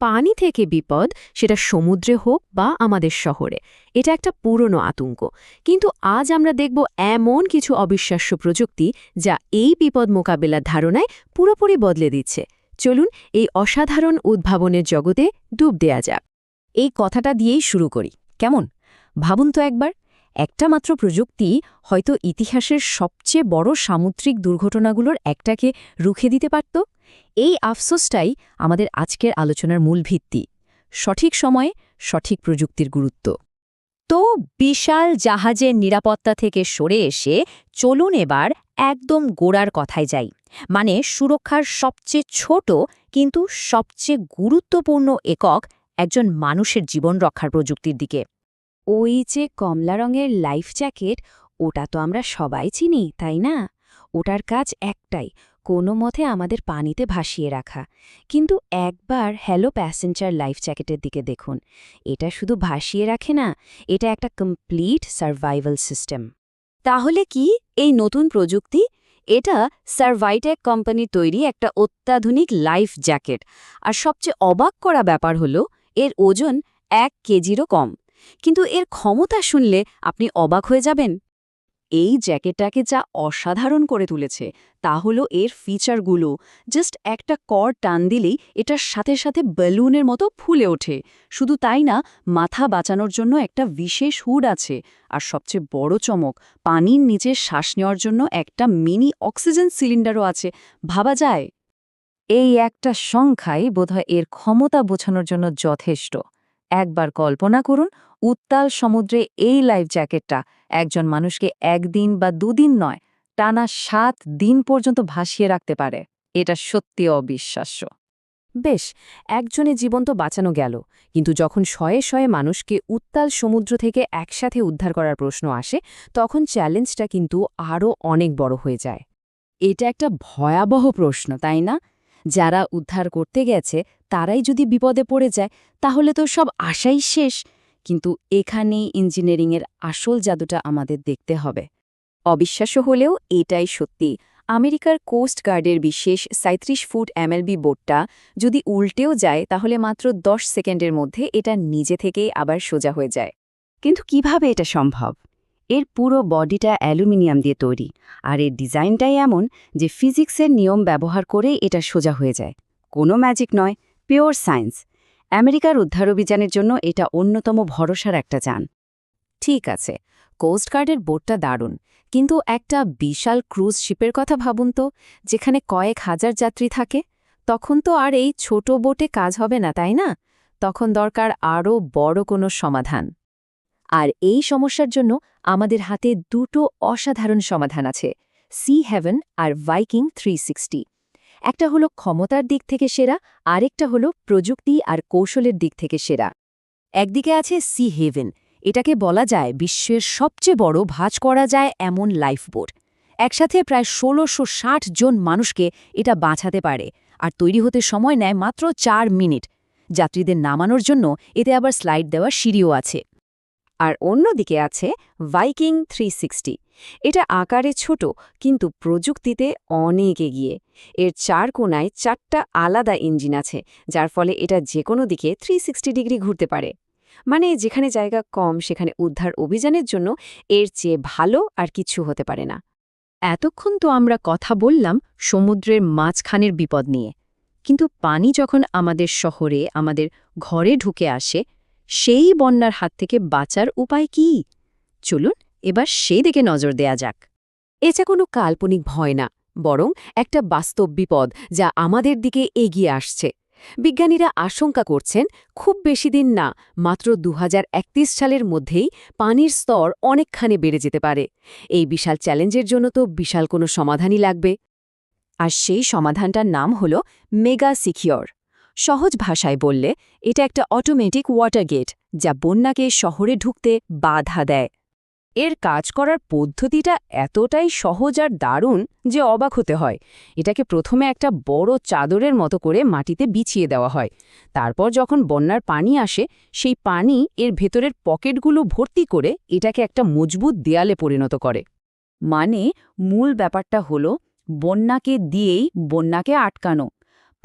পানি থেকে বিপদ, সেটা সমুদ্রে হোক বা আমাদের শহরে, এটা একটা পুরনো আতঙ্ক। কিন্তু আজ আমরা দেখব এমন কিছু অবিশ্বাস্য প্রযুক্তি যা এই বিপদ মোকাবেলার ধারণায় পুরোপুরি বদলে দিচ্ছে। চলুন এই অসাধারণ উদ্ভাবনের জগতে ডুব দেয়া যাক। এই কথাটা দিয়েই শুরু করি, কেমন? ভাবুন তো একবার, একটা মাত্র প্রযুক্তি হয়তো ইতিহাসের সবচেয়ে বড় সামুদ্রিক দুর্ঘটনাগুলোর একটাকে রুখে দিতে পারত। এই আফসোসটাই আমাদের আজকের আলোচনার মূল ভিত্তি। সঠিক সময়ে সঠিক প্রযুক্তির গুরুত্ব। তো বিশাল জাহাজের নিরাপত্তা থেকে সরে এসে চলুন এবার একদম গোড়ার কথায় যাই, মানে সুরক্ষার সবচেয়ে ছোট কিন্তু সবচেয়ে গুরুত্বপূর্ণ একক, একজন মানুষের জীবন রক্ষার প্রযুক্তির দিকে। ওই যে কমলা রঙের লাইফ জ্যাকেট, ওটা তো আমরা সবাই চিনি, তাই না? ওটার কাজ একটাই, কোনো মতে আমাদের পানিতে ভাসিয়ে রাখা। কিন্তু একবার হ্যালো প্যাসেঞ্জার লাইফ জ্যাকেটের দিকে দেখুন। এটা শুধু ভাসিয়ে রাখে না, এটা একটা কমপ্লিট সার্ভাইভাল সিস্টেম। তাহলে কি এই নতুন প্রযুক্তি? এটা সার্ভাইটেক কোম্পানির তৈরি একটা অত্যাধুনিক লাইফ জ্যাকেট। আর সবচেয়ে অবাক করা ব্যাপার হলো এর ওজন 1 কেজিরও কম। কিন্তু এর ক্ষমতা শুনলে আপনি অবাক হয়ে যাবেন। এই জ্যাকেটটাকে যা অসাধারণ করে তুলেছে তা হলো এর ফিচারগুলো। জাস্ট একটা কর্ড টান দিলেই এটার সাথে সাথে বেলুনের মতো ফুলে ওঠে। শুধু তাই না, মাথা বাঁচানোর জন্য একটা বিশেষ হুড আছে। আর সবচেয়ে বড় চমক, পানির নিচে শ্বাস নেওয়ার জন্য একটা মিনি অক্সিজেন সিলিন্ডারও আছে। ভাবা যায়? এই একটা সংখ্যাই বোধহয় এর ক্ষমতা বোঝানোর জন্য যথেষ্ট। একবার কল্পনা করুন, উত্তাল সমুদ্রে এই লাইফ জ্যাকেটটা একজন মানুষকে 1 দিন বা 2 দিন নয়, টানা 7 দিন পর্যন্ত ভাসিয়ে রাখতে পারে। এটা সত্যি অবিশ্বাস্য। বেশ, একজনে জীবন তো বাঁচানো গেল, কিন্তু যখন শয়ে শয়ে মানুষকে উত্তাল সমুদ্র থেকে একসাথে উদ্ধার করার প্রশ্ন আসে, তখন চ্যালেঞ্জটা কিন্তু আরও অনেক বড় হয়ে যায়। এটা একটা ভয়াবহ প্রশ্ন, তাই না? যারা উদ্ধার করতে গেছে তারাই যদি বিপদে পড়ে যায়, তাহলে তো সব আশাই শেষ। কিন্তু এখানেই ইঞ্জিনিয়ারিংয়ের আসল জাদুটা আমাদের দেখতে হবে। অবিশ্বাস্য হলেও এটাই সত্যি। আমেরিকার কোস্ট গার্ডের বিশেষ ৩৭ ফুট এমএলবি বোটটা যদি উল্টেও যায়, তাহলে মাত্র 10 সেকেন্ডের মধ্যে এটা নিজে থেকেই আবার সোজা হয়ে যায়। কিন্তু কিভাবে এটা সম্ভব? এর পুরো বডিটা অ্যালুমিনিয়াম দিয়ে তৈরি, আর এর ডিজাইনটাই এমন যে ফিজিক্সের নিয়ম ব্যবহার করে এটা সোজা হয়ে যায়। কোনো ম্যাজিক নয়, পিওর সায়েন্স। আমেরিকার উদ্ধার অভিযানের জন্য এটা অন্যতম ভরসার একটা যান। ঠিক আছে, কোস্টগার্ডের বোটটা দারুণ, কিন্তু একটা বিশাল ক্রুজ শিপের কথা ভাবুন তো, যেখানে কয়েক হাজার যাত্রী থাকে। তখন তো আর এই ছোট বোটে কাজ হবে না, তাই না? তখন দরকার আরও বড় কোনো সমাধান। আর এই সমস্যার জন্য আমাদের হাতে দুটো অসাধারণ সমাধান আছে, সি হেভেন আর ভাইকিং 360। একটা হলো ক্ষমতার দিক থেকে সেরা, আরেকটা হলো প্রযুক্তি আর কৌশলের দিক থেকে সেরা। একদিকে আছে সি হেভেন, এটাকে বলা যায় বিশ্বের সবচেয়ে বড় ভাঁজ করা যায় এমন লাইফবোট। একসাথে প্রায় ১৬৬০ জন মানুষকে এটা বাঁচাতে পারে, আর তৈরি হতে সময় নেয় মাত্র 4 মিনিট। যাত্রীদের নামানোর জন্য এতে আবার স্লাইড দেওয়ার সিঁড়িও আছে। আর অন্যদিকে আছে ভাইকিং 360। এটা আকারে ছোট, কিন্তু প্রযুক্তিতে অনেক এগিয়ে। এর 4 কোণায় 4টা আলাদা ইঞ্জিন আছে, যার ফলে এটা যেকোনো দিকে 360 ডিগ্রি ঘুরতে পারে। মানে যেখানে জায়গা কম, সেখানে উদ্ধার অভিযানের জন্য এর চেয়ে ভালো আর কিছু হতে পারে না। এতক্ষণ তো আমরা কথা বললাম সমুদ্রের মাঝখানের বিপদ নিয়ে, কিন্তু পানি যখন আমাদের শহরে, আমাদের ঘরে ঢুকে আসে, সেই বন্যার হাত থেকে বাঁচার উপায় কি? চলুন এবার সেই দিকে নজর দেয়া যাক। এটা কোনো কাল্পনিক ভয় না, বরং একটা বাস্তব বিপদ যা আমাদের দিকে এগিয়ে আসছে। বিজ্ঞানীরা আশঙ্কা করছেন খুব বেশি দিন না, মাত্র ২০৩১ সালের মধ্যেই পানির স্তর অনেকখানি বেড়ে যেতে পারে। এই বিশাল চ্যালেঞ্জের জন্য তো বিশাল কোনো সমাধানই লাগবে। আর সেই সমাধানটার নাম হল মেগা সিকিউর। সহজ ভাষায় বললে এটা একটা অটোমেটিক ওয়াটার গেট, যা বন্যাকে শহরে ঢুকতে বাধা দেয়। এর কাজ করার পদ্ধতিটা এতটাই সহজ আর দারুণ যে অবাক হতে হয়। এটাকে প্রথমে একটা বড় চাদরের মতো করে মাটিতে বিছিয়ে দেওয়া হয়। তারপর যখন বন্যার পানি আসে, সেই পানি এর ভেতরের পকেটগুলো ভর্তি করে এটাকে একটা মজবুত দেয়ালে পরিণত করে। মানে মূল ব্যাপারটা হলো বন্যাকে দিয়েই বন্যাকে আটকানো।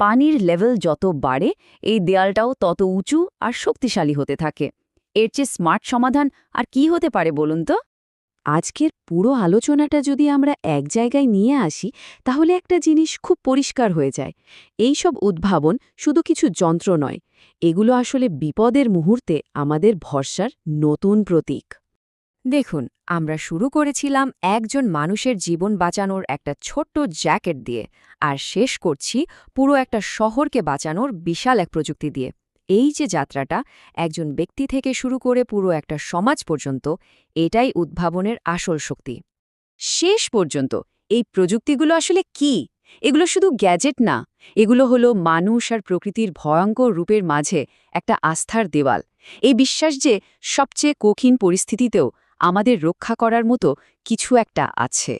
পানির লেভেল যত বাড়ে এই দেয়ালটাও তত উঁচু আর শক্তিশালী হতে থাকে। এর চেয়ে স্মার্ট সমাধান আর কি হতে পারে বলুন তো? আজকের পুরো আলোচনাটা যদি আমরা এক জায়গায় নিয়ে আসি তাহলে একটা জিনিস খুব পরিষ্কার হয়ে যায়। এই সব উদ্ভাবন শুধু কিছু যন্ত্র নয়, এগুলো আসলে বিপদের মুহূর্তে আমাদের ভরসার নতুন প্রতীক। দেখুন, আমরা শুরু করেছিলাম একজন মানুষের জীবন বাঁচানোর একটা ছোট্ট জ্যাকেট দিয়ে, আর শেষ করছি পুরো একটা শহরকে বাঁচানোর বিশাল এক প্রযুক্তি দিয়ে। এই যে যাত্রাটা একজন ব্যক্তি থেকে শুরু করে পুরো একটা সমাজ পর্যন্ত, এটাই উদ্ভাবনের আসল শক্তি। শেষ পর্যন্ত এই প্রযুক্তিগুলো আসলে কি? এগুলো শুধু গ্যাজেট না, এগুলো হলো মানুষ আর প্রকৃতির ভয়ঙ্কর রূপের মাঝে একটা আস্থার দেওয়াল। এই বিশ্বাস যে সবচেয়ে কঠিন পরিস্থিতিতেও আমাদের রক্ষা করার মতো কিছু একটা আছে।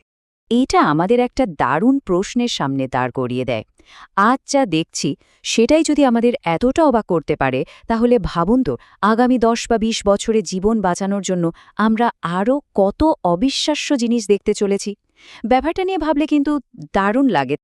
এইটা আমাদের একটা দারুণ প্রশ্নের সামনে দাঁড় করিয়ে দেয়। আজ যা দেখছি সেটাই যদি আমাদের এতটা অবাক করতে পারে, তাহলে ভাবুন তো আগামী 10 বা 20 বছরে জীবন বাঁচানোর জন্য আমরা আরও কত অবিশ্বাস্য জিনিস দেখতে চলেছি। ব্যাপারটা নিয়ে ভাবলে কিন্তু দারুণ লাগে।